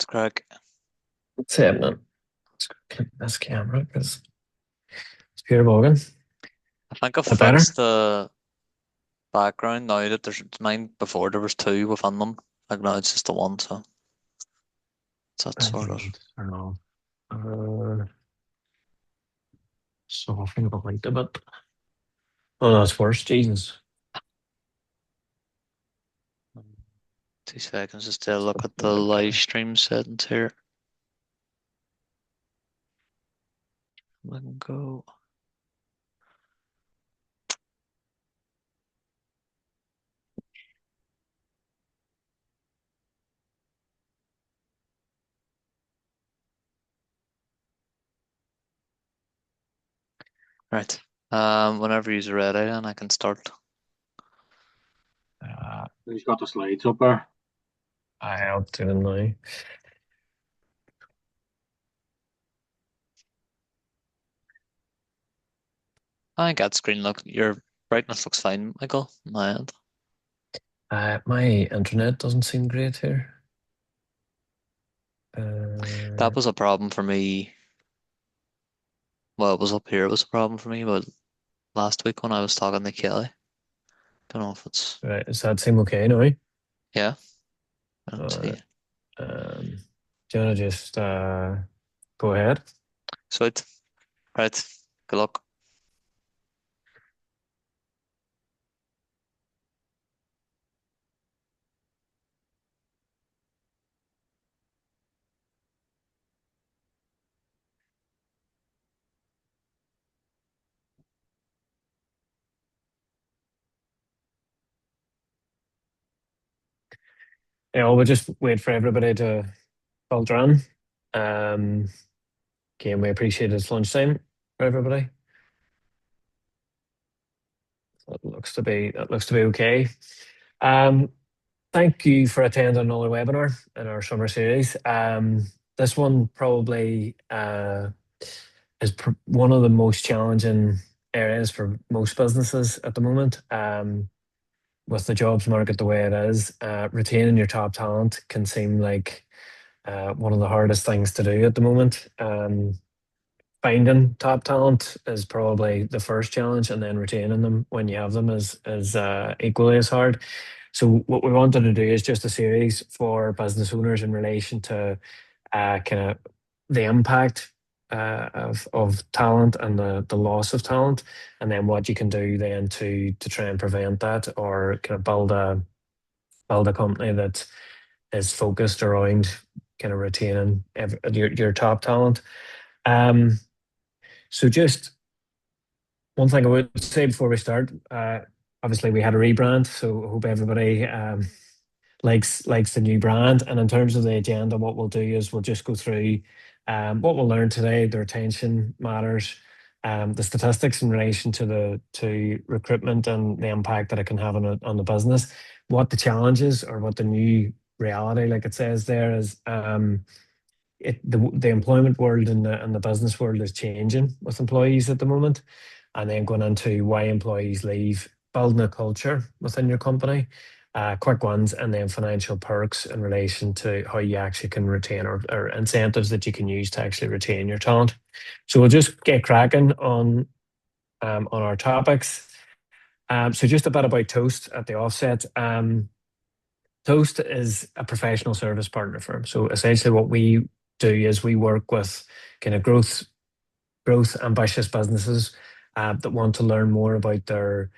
It's crack. That's it, man. Let's click this camera because it's Peter Morgan. I think I've That better? fixed the background now that there's mine before there was two within them. Like now it's just the one, so that's I sorted. don't know. Uh, Soften it light a bit. Oh, no, it's worse. Jesus. 2 seconds just to look at Soften the it a live bit. stream settings here. We can go. Right. Whenever you're ready, and I can start. Uh, He's got the slides up there. I'll do it now. I think that screen look your brightness looks fine, Michael. My end. My internet doesn't seem great here. That Uh, was a problem for me. Well, it was up here. It was a problem for me, but last week when I was talking to Kelly, don't know if it's right, does that seem okay now? yeah. I don't Uh, see. do you want to just go ahead? Sweet. Right. Good luck. Yeah, we'll just wait for everybody to filter in. Um, Again, we appreciate it's lunchtime for everybody. That looks to be okay. Um, Thank you for attending another webinar in our summer series. This one probably is one of the most challenging areas for most businesses at the moment. With the jobs market the way it is, retaining your top talent can seem like one of the hardest things to do at the moment. Finding top talent is probably the first challenge, and then retaining them when you have them is equally as hard. So what we wanted to do is just a series for business owners in relation to kind of the impact of talent and the loss of talent, and then what you can do then to try and prevent that, or kind of build a company that is focused around kind of retaining your top talent. Um, so just one thing I would say before we start, obviously we had a rebrand, so I hope everybody likes the new brand. And in terms of the agenda, what we'll do is we'll just go through what we'll learn today, the retention matters, the statistics in relation to the to recruitment and the impact that it can have on the business, what the challenges or what the new reality, like it says there, is. The employment world and the business world is changing with employees at the moment, and then going into why employees leave, building a culture within your company, quick ones, and then financial perks in relation to how you actually can retain, or incentives that you can use to actually retain your talent. So we'll just get cracking on our topics. So just a bit about Toast at the offset. Toast is a professional service partner firm. So essentially, what we do is we work with kind of growth ambitious businesses that want to learn more about their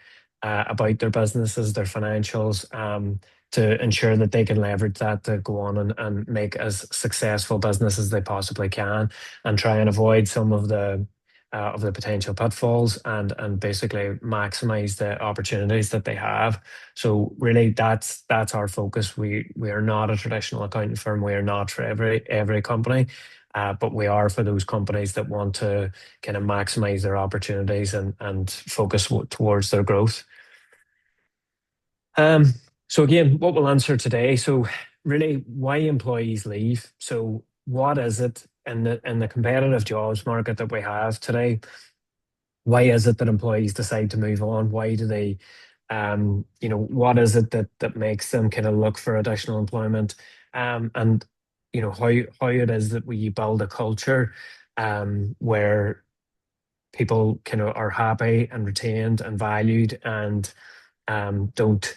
businesses, their financials, to ensure that they can leverage that to go on and make as successful business as they possibly can, and try and avoid some of the potential pitfalls, and basically maximize the opportunities that they have. So really, that's our focus. We are not a traditional accounting firm. We are not for every company. But we are for those companies that want to kind of maximize their opportunities and focus towards their growth. Um, so again, what we'll answer today. So really, why employees leave. So what is it in the competitive jobs market that we have today? Why is it that employees decide to move on? Why do they, what is it that makes them kind of look for additional employment? And how it is that we build a culture where people kind of are happy and retained and valued and don't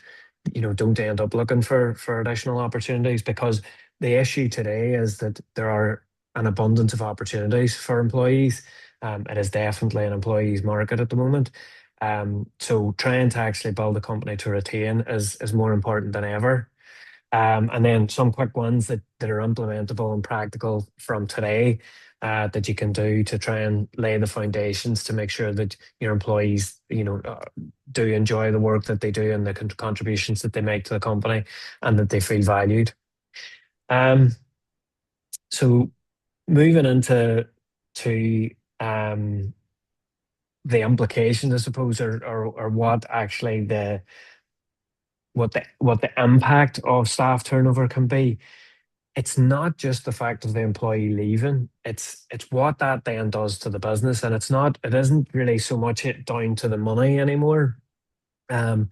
don't end up looking for additional opportunities, because the issue today is that there are an abundance of opportunities for employees. It is definitely an employees market at the moment. So trying to actually build a company to retain is more important than ever. And then some quick ones that are implementable and practical from today, that you can do to try and lay the foundations to make sure that your employees, do enjoy the work that they do and the contributions that they make to the company, and that they feel valued. Um, so moving into to the implications, I suppose, or what actually the impact of staff turnover can be. It's not just the fact of the employee leaving, it's what that then does to the business. And it isn't really so much it down to the money anymore. Um,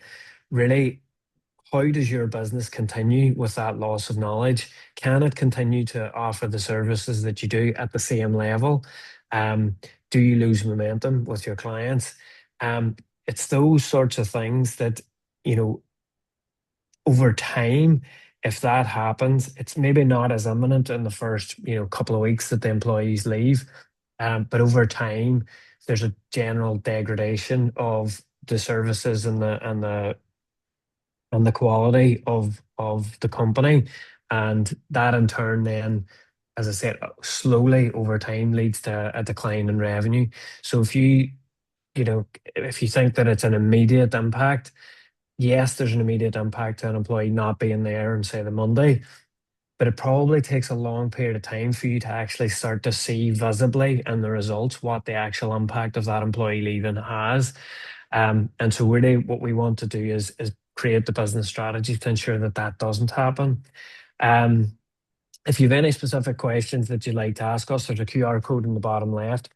Really, how does your business continue with that loss of knowledge? Can it continue to offer the services that you do at the same level? Um, do you lose momentum with your clients? Um, it's those sorts of things that, you know, over time, if that happens, it's maybe not as imminent in the first, couple of weeks that the employees leave. But over time, there's a general degradation of the services and the quality of the company. And that in turn then, as I said, slowly over time leads to a decline in revenue. So if you think that it's an immediate impact, yes, there's an immediate impact to an employee not being there on, say, the Monday, but it probably takes a long period of time for you to actually start to see visibly in the results what the actual impact of that employee leaving has. And so really what we want to do is create the business strategy to ensure that that doesn't happen. Um, if you have any specific questions that you'd like to ask us, there's a QR code in the bottom left,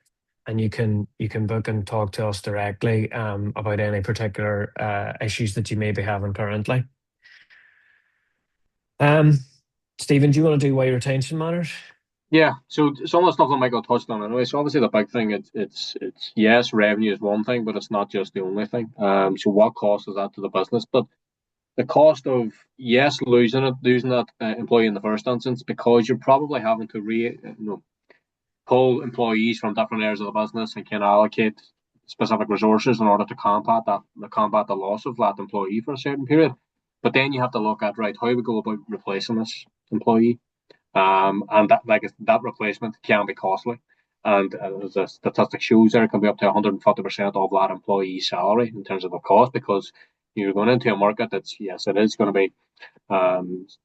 and you can book and talk to us directly about any particular issues that you may be having currently. Um, Stephen, do you want to do why retention matters? Yeah, so some of the stuff that Michael touched on anyway. So obviously the big thing, it's yes, revenue is one thing, but it's not just the only thing. So what cost is that to the business? But the cost of yes, losing that employee in the first instance, because you're probably having to pull employees from different areas of the business and can allocate specific resources in order to combat the loss of that employee for a certain period. But then you have to look at, right, how we go about replacing this employee, and that replacement can be costly. And as the statistic shows, there it can be up to 150% of that employee's salary in terms of the cost, because you're going into a market that's, yes, it is going to be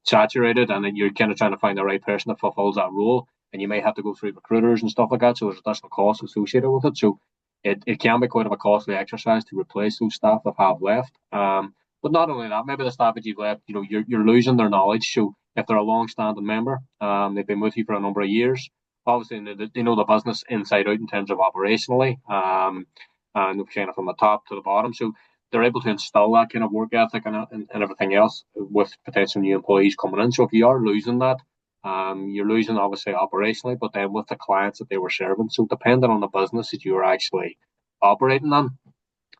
saturated, and then you're kind of trying to find the right person that fulfills that role. And you may have to go through recruiters and stuff like that. So there's additional costs associated with it. So it can be quite of a costly exercise to replace those staff that have left. But not only that, maybe the staff that you've left, you're losing their knowledge. So if they're a long-standing member, they've been with you for a number of years. Obviously, they know the business inside out in terms of operationally, and kind of from the top to the bottom. So they're able to instill that kind of work ethic and everything else with potential new employees coming in. So if you are losing that, you're losing obviously operationally, but then with the clients that they were serving. So depending on the business that you are actually operating on,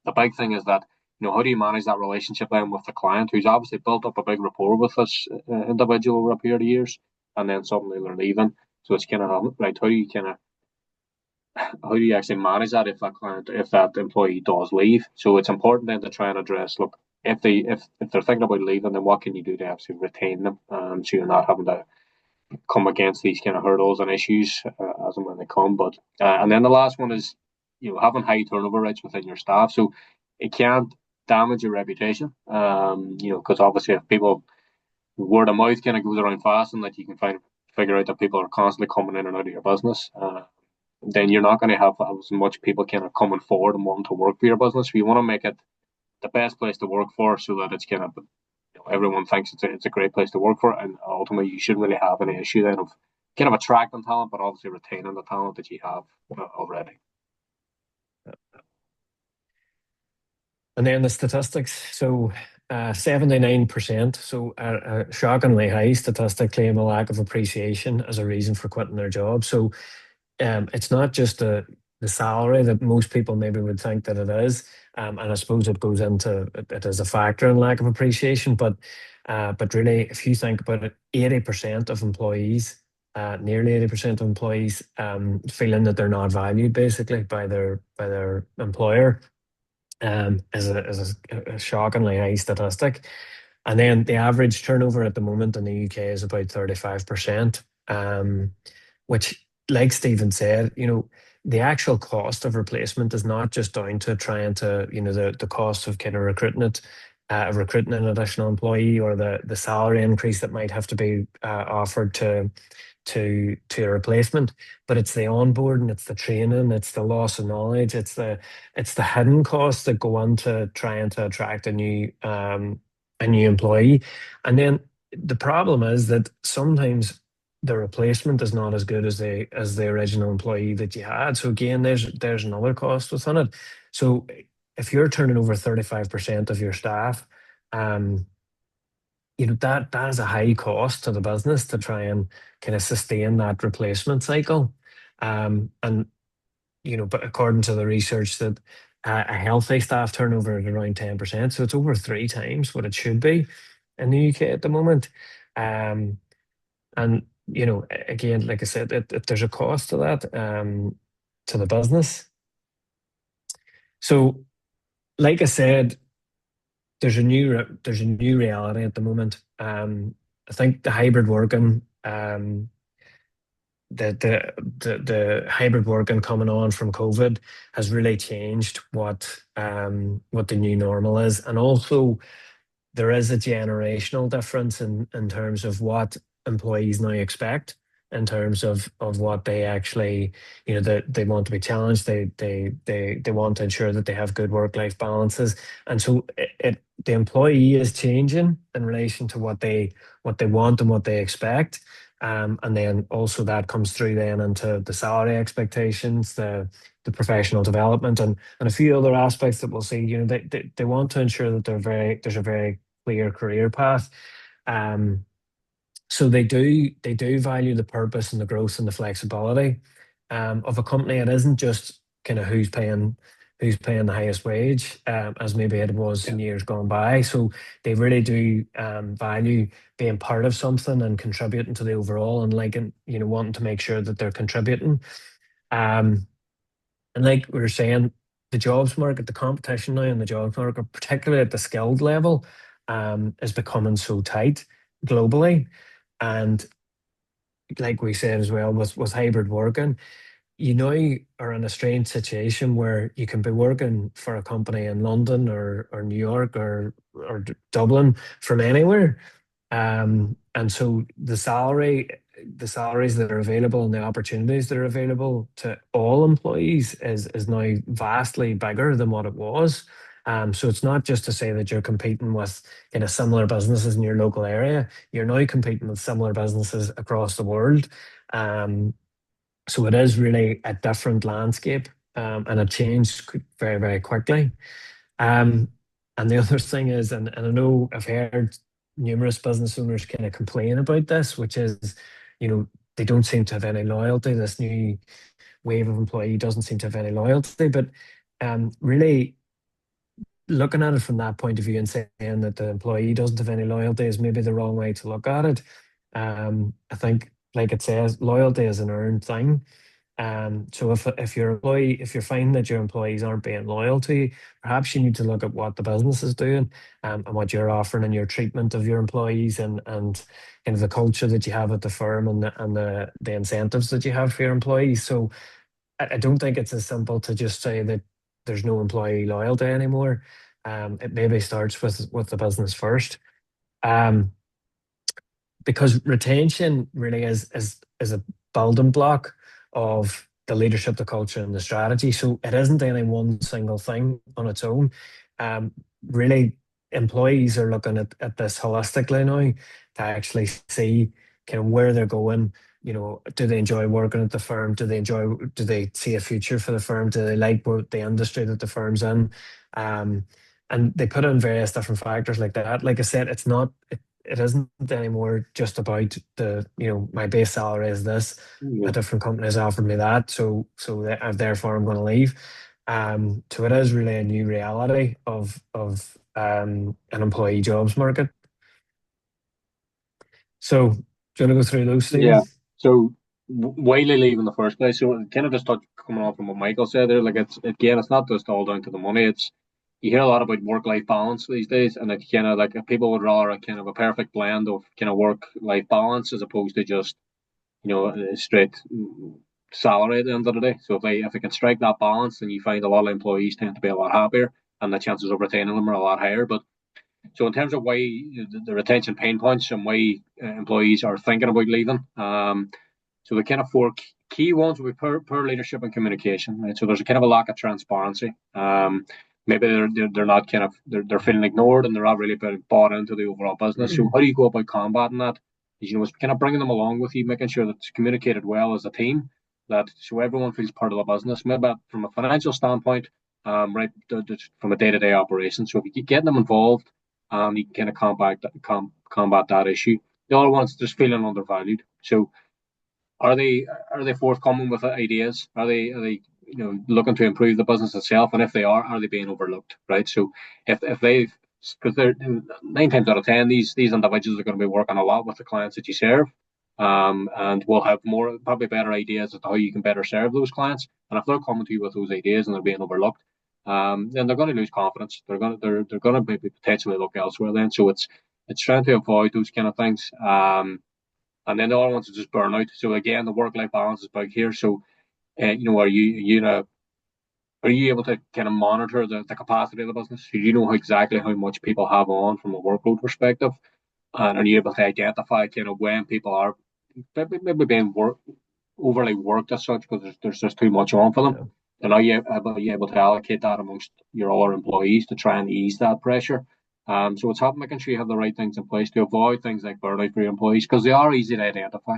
the big thing is that, how do you manage that relationship then with the client who's obviously built up a big rapport with this individual over a period of years, and then suddenly they're leaving. So it's kind of right. How do you actually manage that if that employee does leave? So it's important then to try and address, look, if they're thinking about leaving, then what can you do to actually retain them, so you're not having to come against these kind of hurdles and issues as and when they come. But and then the last one is, having high turnover rates within your staff. So it can't damage your reputation. Because obviously if people, word of mouth kind of goes around fast, and that you can figure out that people are constantly coming in and out of your business, then you're not going to have as much people kind of coming forward and wanting to work for your business. So you want to make it the best place to work for, so that it's kind of, everyone thinks it's a great place to work for, and ultimately you shouldn't really have any issue then of kind of attracting talent, but obviously retaining the talent that you have already. And then the statistics. So 79%. So a shockingly high statistic claim a lack of appreciation as a reason for quitting their job. So it's not just the salary that most people maybe would think that it is. And I suppose it goes into it as a factor in lack of appreciation. But really, if you think about it, 80% of employees, nearly 80% of employees, feeling that they're not valued basically by their employer, is a shockingly high statistic. And then the average turnover at the moment in the UK is about 35%, which, like Stephen said, the actual cost of replacement is not just down to trying to, the cost of kind of recruiting an additional employee, or the salary increase that might have to be offered to a replacement, but it's the onboarding, it's the training, it's the loss of knowledge, it's the hidden costs that go on to trying to attract a new employee. And then the problem is that sometimes the replacement is not as good as the original employee that you had. So again, there's another cost within it. So if you're turning over 35% of your staff, um, that is a high cost to the business to try and kind of sustain that replacement cycle. And but according to the research, that a healthy staff turnover is around 10%, so it's over three times what it should be in the UK at the moment. Um, and again, like I said, there's a cost to that, to the business. So, like I said, there's a new reality at the moment. I think the hybrid working, the hybrid working coming on from COVID has really changed what the new normal is, and also there is a generational difference in terms of what employees now expect, in terms of what they actually, that they want to be challenged. They want to ensure that they have good work-life balances. And so the employee is changing in relation to what they want and what they expect. And then also that comes through then into the salary expectations, the professional development, and a few other aspects that we'll see. They want to ensure that there's a very clear career path. So they do value the purpose and the growth and the flexibility of a company. It isn't just kind of who's paying the highest wage, as maybe it was in years gone by. So they really do value being part of something and contributing to the overall, and liking, wanting to make sure that they're contributing. Um, and like we were saying, the jobs market, the competition now in the jobs market, particularly at the skilled level, is becoming so tight globally. And like we said as well, with hybrid working, you now are in a strange situation where you can be working for a company in London or New York or Dublin from anywhere. And so the salaries that are available and the opportunities that are available to all employees is now vastly bigger than what it was. So it's not just to say that you're competing with similar businesses in your local area. You're now competing with similar businesses across the world. Um, so it is really a different landscape, and it changed very, very quickly. Um, and the other thing is, and I know I've heard numerous business owners kind of complain about this, which is, you know, they don't seem to have any loyalty. This new wave of employee doesn't seem to have any loyalty. But really looking at it from that point of view and saying that the employee doesn't have any loyalty is maybe the wrong way to look at it. I think, like it says, loyalty is an earned thing. So if you're finding that your employees aren't being loyal to you, perhaps you need to look at what the business is doing, and what you're offering and your treatment of your employees, and kind of the culture that you have at the firm, and the incentives that you have for your employees. So I don't think it's as simple to just say that there's no employee loyalty anymore. It maybe starts with the business first. Um, because retention really is a building block of the leadership, the culture, and the strategy. So it isn't any one single thing on its own. Um, Really, employees are looking at this holistically now to actually see kind of where they're going. Do they enjoy working at the firm? Do they see a future for the firm? Do they like the industry that the firm's in? and they put in various different factors like that. Like I said, it isn't anymore just about my base salary is this, a Yeah. different company has offered me that, therefore I'm going to leave. So it is really a new reality of an employee jobs market. So do you want to go through those, Stephen? Yeah. So why they leave in the first place? So kind of just touch coming on from what Michael said there. Like it's again, it's not just all down to the money. It's you hear a lot about work life balance these days, and it's kind of like people would rather a kind of a perfect blend of kind of work life balance as opposed to just a straight salary at the end of the day. So if they can strike that balance, then you find a lot of employees tend to be a lot happier, and the chances of retaining them are a lot higher. But so in terms of why the retention pain points and why employees are thinking about leaving, so the kind of four key ones will be poor leadership and communication. Right? So there's a kind of a lack of transparency. Maybe they're not they're feeling ignored and they're not really bought into the overall business. So how do you go about combating that? Is it's kind of bringing them along with you, making sure that it's communicated well as a team, that so everyone feels part of the business. Maybe from a financial standpoint, right, from a day-to-day operation. So if you keep getting them involved, you can kind of combat that issue. The other one's just feeling undervalued. So are they forthcoming with ideas? Are they looking to improve the business itself? And if they are they being overlooked? Right. So if they've because they're 9 times out of 10 these individuals are going to be working a lot with the clients that you serve, and will have more probably better ideas as to how you can better serve those clients. And if they're coming to you with those ideas and they're being overlooked, then they're going to lose confidence. They're going to maybe potentially look elsewhere. Then so it's trying to avoid those kind of things. And then the other ones are just burnout. So again, the work-life balance is big here. So, are you able to kind of monitor the capacity of the business? So you know exactly how much people have on from a workload perspective, and are you able to identify kind of when people are maybe being overly worked as such because there's just too much on for them? Yeah. And are you able to allocate that amongst your other employees to try and ease that pressure? So it's helping making sure you have the right things in place to avoid things like burnout for your employees because they are easy to identify.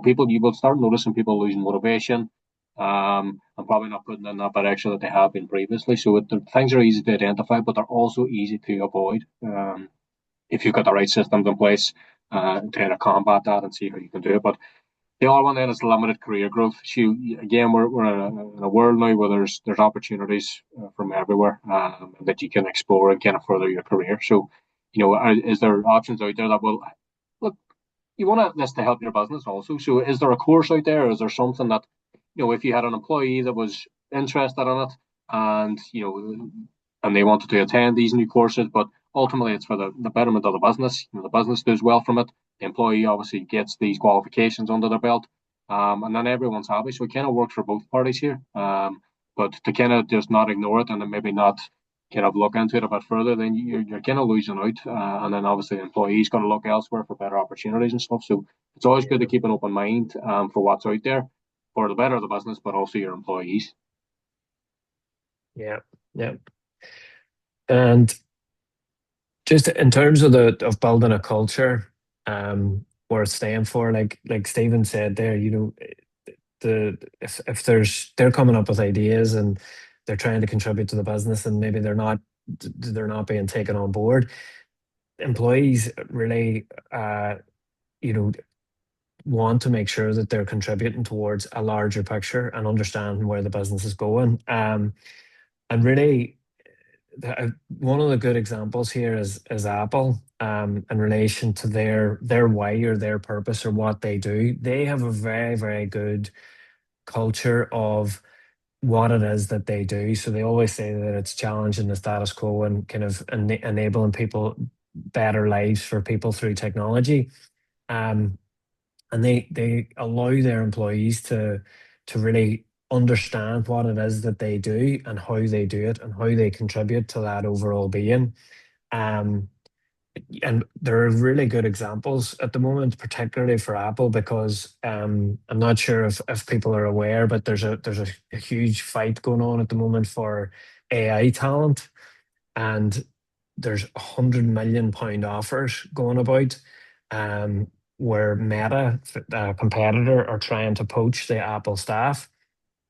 People you will start noticing people losing motivation, and probably not putting in that bit extra that they have been previously. So things are easy to identify, but they're also easy to avoid if you've got the right systems in place to kind of combat that and see how you can do it. But the other one then is limited career growth. So again, we're in a world now where there's opportunities from everywhere that you can explore and kind of further your career. So, is there options out there that will look? You want this to help your business also. So, is there a course out there, or is there something that if you had an employee that was interested in it and and they wanted to attend these new courses, but ultimately it's for the betterment of the business. The business does well from it. The employee obviously gets these qualifications under their belt, and then everyone's happy. So it kind of works for both parties here. But to kind of just not ignore it and then maybe not kind of look into it a bit further, then you're kind of losing out. And then obviously the employee's going to look elsewhere for better opportunities and stuff. So it's always good to Yeah. keep an open mind for what's out there for the better of the business, but also your employees. Yeah. Yeah. And just in terms of building a culture, worth staying for, like Stephen said there, if they're coming up with ideas and they're trying to contribute to the business and maybe they're not being taken on board, employees really you know want to make sure that they're contributing towards a larger picture and understanding where the business is going. And really, one of the good examples here is Apple, in relation to their why or their purpose or what they do. They have a very, very good culture of what it is that they do. So they always say that it's challenging the status quo and kind of enabling people better lives for people through technology. Um, and they allow their employees to really understand what it is that they do and how they do it and how they contribute to that overall being. Um, and there are really good examples at the moment, particularly for Apple, because I'm not sure if people are aware, but there's a huge fight going on at the moment for AI talent, and there's £100 million offers going about, where Meta, a competitor, are trying to poach the Apple staff,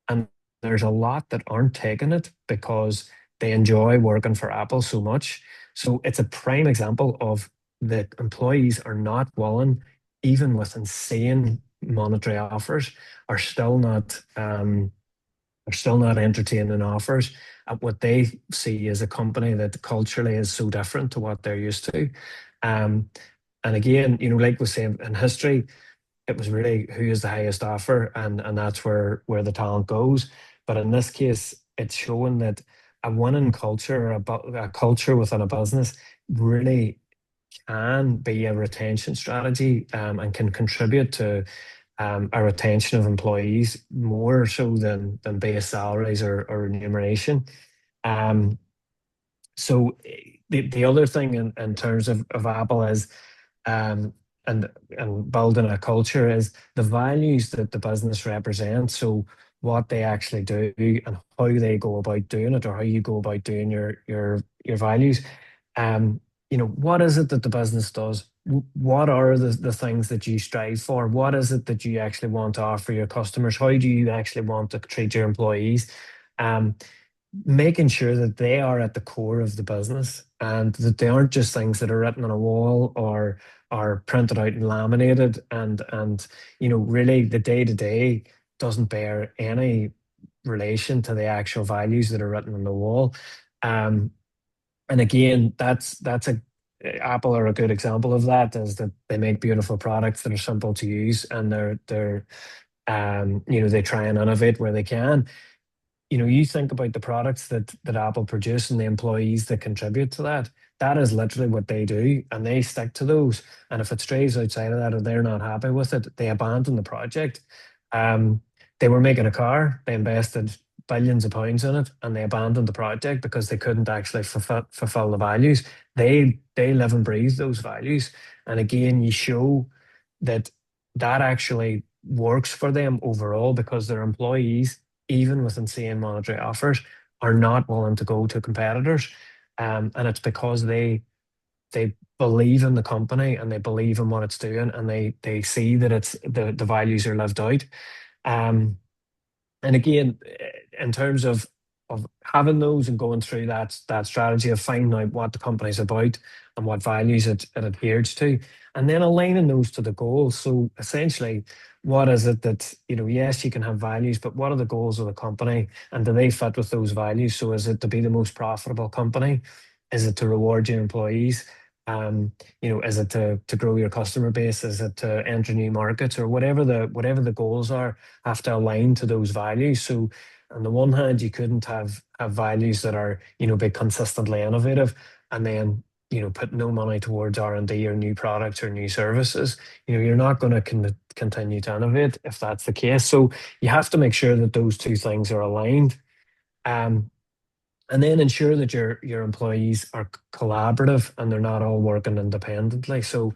and there's a lot that aren't taking it because they enjoy working for Apple so much. So it's a prime example of the employees are not willing, even with insane monetary offers, are still not are still not entertaining offers at what they see as a company that culturally is so different to what they're used to. Um, and again, like we say in history, it was really who is the highest offer, and that's where the talent goes. But in this case, it's showing that a winning culture, a culture within a business, really can be a retention strategy, and can contribute to a retention of employees more so than base salaries or remuneration. Um, the other thing in terms of Apple is, um, and building a culture is the values that the business represents. So what they actually do and how they go about doing it, or how you go about doing your values. Um, what is it that the business does? What are the things that you strive for? What is it that you actually want to offer your customers? How do you actually want to treat your employees? Um, Making sure that they are at the core of the business and that they aren't just things that are written on a wall or are printed out and laminated, and really the day to day doesn't bear any relation to the actual values that are written on the wall. Um, and again, that's a Apple are a good example of that, is that they make beautiful products that are simple to use, and they try and innovate where they can. You think about the products that Apple produce and the employees that contribute to that. That is literally what they do, and they stick to those. And if it strays outside of that, or they're not happy with it, they abandon the project. Um, they were making a car, they invested billions of pounds in it, and they abandoned the project because they couldn't actually fulfill the values. They live and breathe those values. And again, you show that that actually works for them overall, because their employees, even with insane monetary offers, are not willing to go to competitors. And it's because they believe in the company, and they believe in what it's doing, and they see that it's the values are lived out. Um, and again, in terms of having those and going through that strategy of finding out what the company's about and what values it adheres to, and then aligning those to the goals. So essentially, what is it that, yes, you can have values, but what are the goals of the company, and do they fit with those values? So is it to be the most profitable company? Is it to reward your employees? Is it to grow your customer base? Is it to enter new markets, or whatever the goals are, have to align to those values. So on the one hand, you couldn't have values that are, be consistently innovative, and then, put no money towards R&D or new products or new services. You're not going to continue to innovate if that's the case. So you have to make sure that those two things are aligned. Um, and then ensure that your employees are collaborative and they're not all working independently. So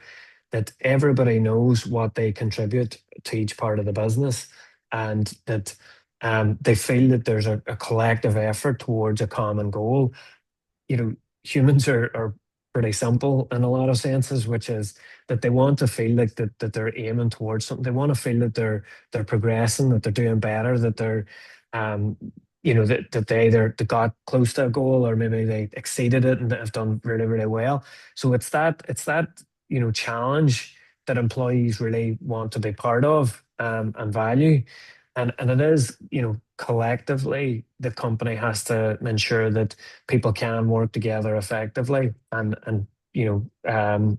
that everybody knows what they contribute to each part of the business, and that they feel that there's a collective effort towards a common goal. Humans are pretty simple in a lot of senses, which is that they want to feel like that they're aiming towards something. They want to feel that they're progressing, that they're doing better, that they're um that they either they got close to a goal, or maybe they exceeded it and have done really, really well. So it's that challenge that employees really want to be part of, and value. And it is, collectively, the company has to ensure that people can work together effectively, and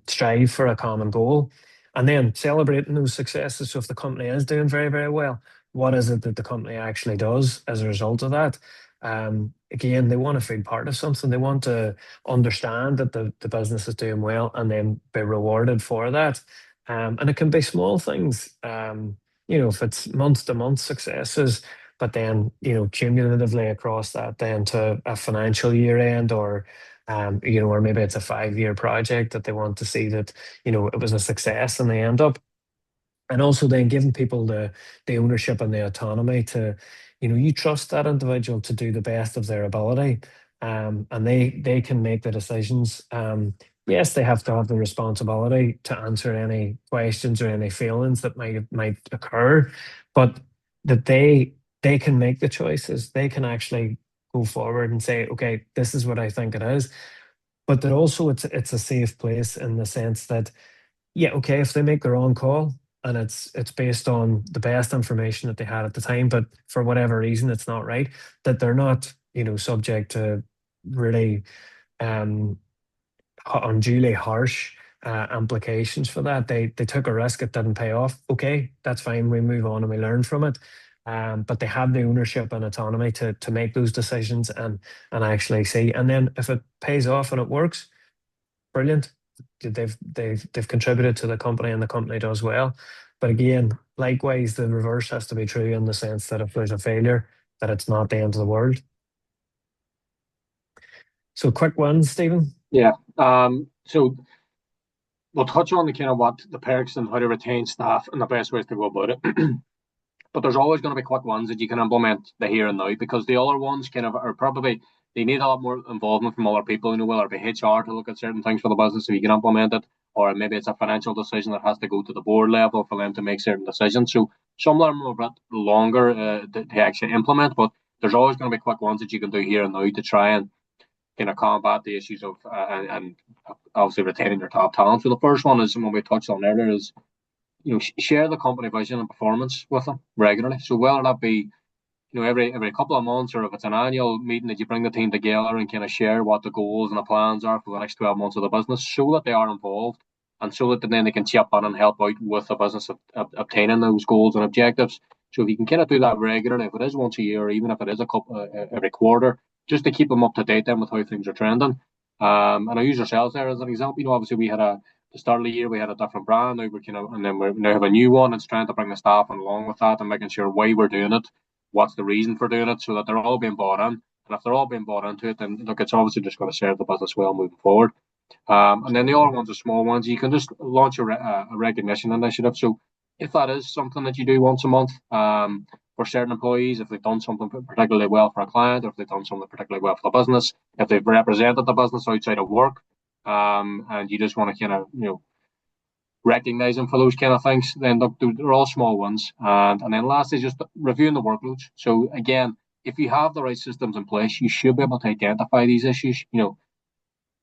strive for a common goal, and then celebrating those successes. So if the company is doing very, very well, what is it that the company actually does as a result of that? Again, they want to feel part of something. They want to understand that the business is doing well, and then be rewarded for that. And it can be small things. If it's month to month successes, but then, cumulatively across that, then to a financial year end, or maybe it's a 5-year project that they want to see that, it was a success and they end up. And also then giving people the ownership and the autonomy to, you trust that individual to do the best of their ability, and they can make the decisions. Yes, they have to have the responsibility to answer any questions or any failings that might occur, but that they can make the choices. They can actually go forward and say, okay, this is what I think it is. But that also it's a safe place in the sense that, yeah, okay, if they make the wrong call and it's based on the best information that they had at the time, but for whatever reason it's not right, that they're not, subject to really um unduly harsh implications for that. They took a risk, it didn't pay off. Okay, that's fine. We move on and we learn from it. But they have the ownership and autonomy to make those decisions and actually see. And then if it pays off and it works, brilliant. They've contributed to the company and the company does well. But again, likewise, the reverse has to be true in the sense that if there's a failure, that it's not the end of the world. So quick ones, Stephen. Yeah. So we'll touch on the kind of what the perks and how to retain staff and the best ways to go about it. But there's always going to be quick ones that you can implement the here and now, because the other ones kind of are probably, they need a lot more involvement from other people, whether it be HR to look at certain things for the business so you can implement it, or maybe it's a financial decision that has to go to the board level for them to make certain decisions. So some of them are a bit longer to actually implement, but there's always going to be quick ones that you can do here and now to try and kind of combat the issues of and obviously retaining your top talent. So the first one is something we touched on earlier, is share the company vision and performance with them regularly. So whether that be every couple of months, or if it's an annual meeting that you bring the team together and kind of share what the goals and the plans are for the next 12 months of the business, so that they are involved and so that then they can chip in and help out with the business of obtaining those goals and objectives. So if you can kind of do that regularly, if it is once a year, or even if it is a couple every quarter, just to keep them up to date then with how things are trending. And I use yourselves there as an example. Obviously we had the start of the year we had a different brand. Now and then we now have a new one. It's trying to bring the staff in along with that and making sure why we're doing it, what's the reason for doing it, so that they're all being bought in. And if they're all being bought into it, then look, it's obviously just going to serve the business well moving forward. And then the other ones are small ones. You can just launch a recognition initiative. So if that is something that you do once a month, for certain employees, if they've done something particularly well for a client, or if they've done something particularly well for the business, if they've represented the business outside of work, and you just want to kind of recognize them for those kind of things, then look, they're all small ones. And then lastly, just reviewing the workloads. So again, if you have the right systems in place, you should be able to identify these issues.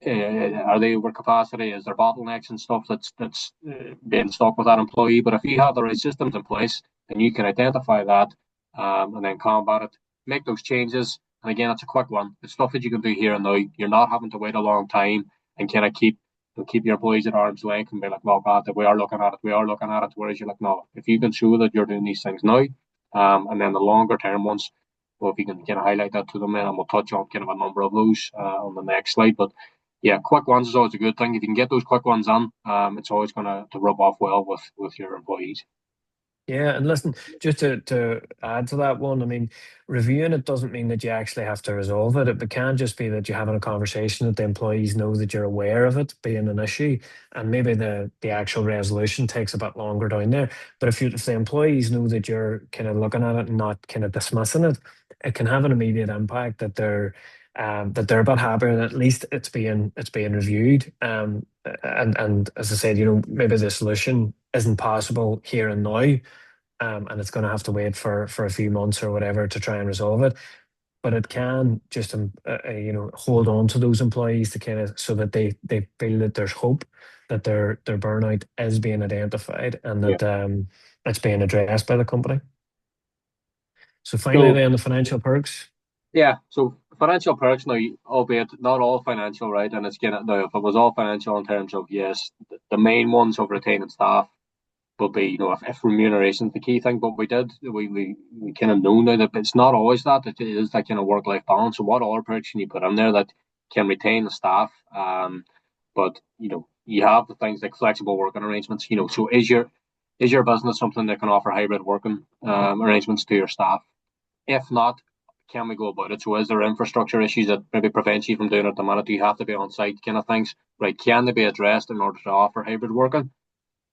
Are they over capacity? Is there bottlenecks and stuff that's being stuck with that employee? But if you have the right systems in place, then you can identify that, and then combat it, make those changes. And again, it's a quick one. It's stuff that you can do here and now. You're not having to wait a long time and kind of keep your employees at arm's length and be like, well, God, we are looking at it, we are looking at it. Whereas you're like, no, if you can show that you're doing these things now, and then the longer term ones, well, if you can kind of highlight that to them, and we'll touch on kind of a number of those on the next slide. But yeah, quick ones is always a good thing. If you can get those quick ones on, it's always going to rub off well with your employees. Yeah, and listen, just to add to that one, I mean, reviewing it doesn't mean that you actually have to resolve it. It can just be that you're having a conversation that the employees know that you're aware of it being an issue, and maybe the actual resolution takes a bit longer down there. But if the employees know that you're kind of looking at it and not kind of dismissing it, it can have an immediate impact that they're a bit happier that at least it's being reviewed. And as I said, maybe the solution isn't possible here and now, and it's going to have to wait for a few months or whatever to try and resolve it. But it can just hold on to those employees to kind of so that they feel that there's hope, that their burnout is being identified and Yeah. that it's being addressed by the company. So finally, So then the financial perks. yeah, so financial perks now, albeit not all financial, right? And it's kind of now, if it was all financial in terms of, yes, the main ones of retaining staff would be, if remuneration is the key thing. But we kind of know now that it's not always that. It is that kind of work life balance. So what other perks can you put in there that can retain the staff? But you have the things like flexible working arrangements. So is your business something that can offer hybrid working arrangements to your staff? If not, can we go about it? So is there infrastructure issues that maybe prevent you from doing it at the minute? Do you have to be on site kind of things? Right. Can they be addressed in order to offer hybrid working?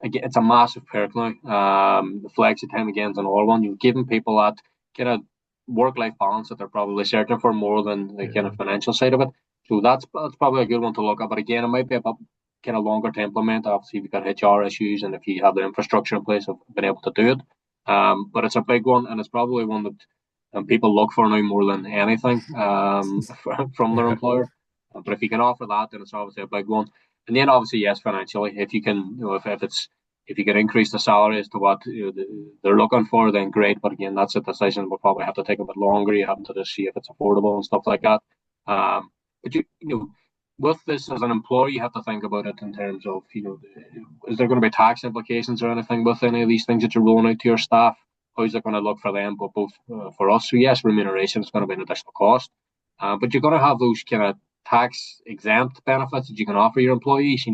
Again, it's a massive perk now. The flexi time again is another one. You've given people that kind of work-life balance that they're probably searching for more than the kind of financial side of it. So that's probably a good one to look at. But again, it might be a bit kind of longer to implement. Obviously, if you've got HR issues and if you have the infrastructure in place of being able to do it. But it's a big one, and it's probably one that and people look for now more than anything from their Yeah. employer. But if you can offer that, then it's obviously a big one. And then obviously, yes, financially, if you can, if you can increase the salary as to what they're looking for, then great. But again, that's a decision we'll probably have to take a bit longer. You have to just see if it's affordable and stuff like that. But with this as an employer, you have to think about it in terms of, is there going to be tax implications or anything with any of these things that you're rolling out to your staff? How's it going to look for them, but both for us? So yes, remuneration is going to be an additional cost, but you're going to have those kind of tax exempt benefits that you can offer your employees.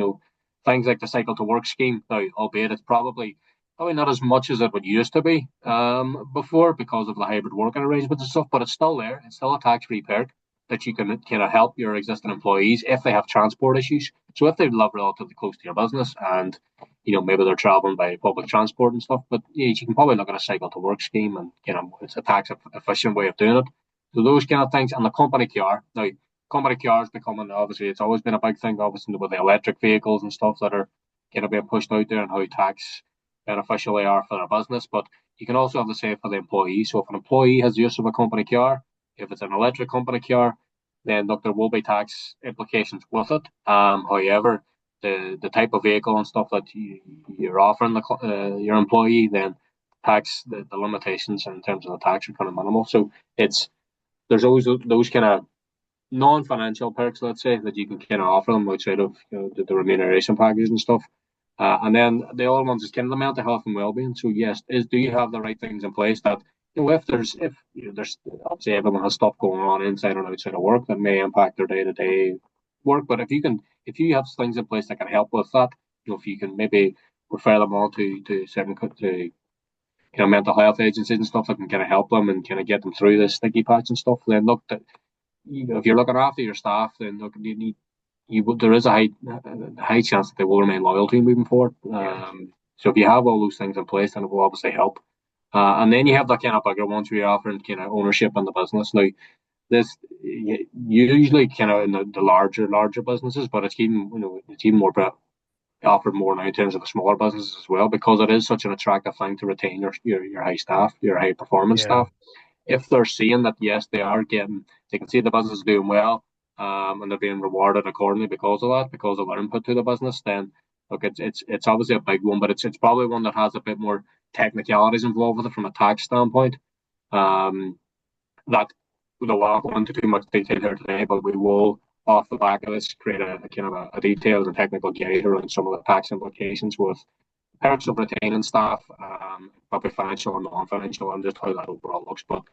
Things like the cycle to work scheme. Now, albeit it's probably not as much as it would used to be before because of the hybrid working arrangements and stuff, but it's still there. It's still a tax free perk that you can kind of help your existing employees if they have transport issues. So if they live relatively close to your business and maybe they're traveling by public transport and stuff, but you can probably look at a cycle to work scheme, and it's a tax efficient way of doing it. So those kind of things, and the company car. Now, company car is becoming, obviously, it's always been a big thing, obviously, with the electric vehicles and stuff that are kind of being pushed out there and how tax beneficial they are for their business. But you can also have the same for the employee. So if an employee has the use of a company car, if it's an electric company car, then look, there will be tax implications with it. However, the type of vehicle and stuff that you're offering your employee, then the limitations in terms of the tax are kind of minimal. So there's always those kind of non-financial perks, let's say, that you can kind of offer them outside of the remuneration package and stuff. And then the other ones is kind of the mental health and well-being. So yes, do you have the right things in place that if there's obviously everyone has stuff going on inside and outside of work that may impact their day-to-day work, but if you have things in place that can help with that, if you can maybe refer them on to certain to mental health agencies and stuff that can kind of help them and kind of get them through this sticky patch and stuff, then look, that if you're looking after your staff, then look, there is a high chance that they will remain loyal to you moving forward. So if you have all those things in place, then it will obviously help. And then you have that kind of bigger ones where you're offering kind of ownership in the business. Now, this usually kind of in the larger businesses, but it's even more offered more now in terms of the smaller businesses as well, because it is such an attractive thing to retain your high staff, your high performance Yeah. staff. If they're seeing that, yes, they can see the business is doing well, and they're being rewarded accordingly because of that, because of their input to the business, then look, it's obviously a big one, but it's probably one that has a bit more technicalities involved with it from a tax standpoint. That we don't want to go into too much detail here today, but we will, off the back of this, create a kind of a detailed and technical guide around some of the tax implications with perks of retaining staff, probably financial and non-financial, and just how that overall looks. But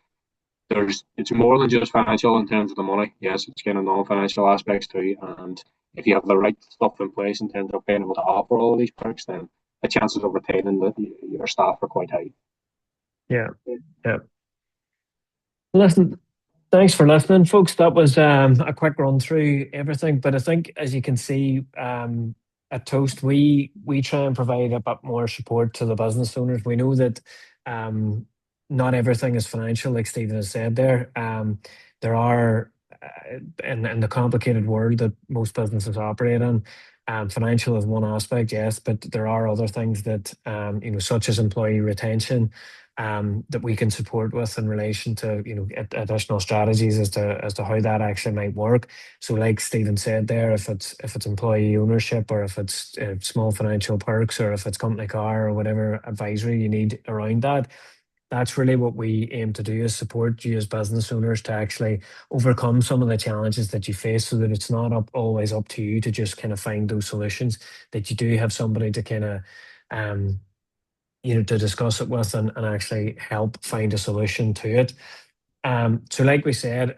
it's more than just financial in terms of the money. Yes, it's kind of non-financial aspects too. And if you have the right stuff in place in terms of being able to offer all of these perks, then the chances of retaining your staff are quite high. Yeah. Yeah. Listen, thanks for listening, folks. That was a quick run through everything. But I think, as you can see, at Toast, we try and provide a bit more support to the business owners. We know that not everything is financial, like Stephen has said there. There are, in the complicated world that most businesses operate in, financial is one aspect, yes, but there are other things that, such as employee retention, that we can support with in relation to additional strategies as to how that actually might work. So, like Stephen said there, if it's employee ownership, or if it's small financial perks, or if it's company car, or whatever advisory you need around that, that's really what we aim to do, is support you as business owners to actually overcome some of the challenges that you face, so that it's not always up to you to just kind of find those solutions, that you do have somebody to kind of to discuss it with, and actually help find a solution to it. So like we said,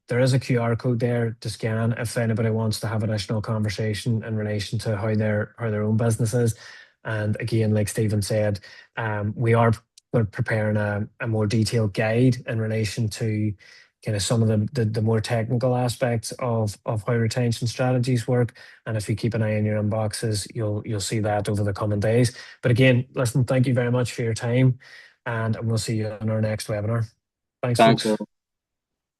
there is a QR code there to scan if anybody wants to have additional conversation in relation to how their own business is. And again, like Stephen said, we are preparing a more detailed guide in relation to kind of some of the more technical aspects of how retention strategies work. And if you keep an eye on your inboxes, you'll see that over the coming days. But again, listen, thank you very much for your time, and we'll see you on our next webinar. Thanks, Thanks, folks.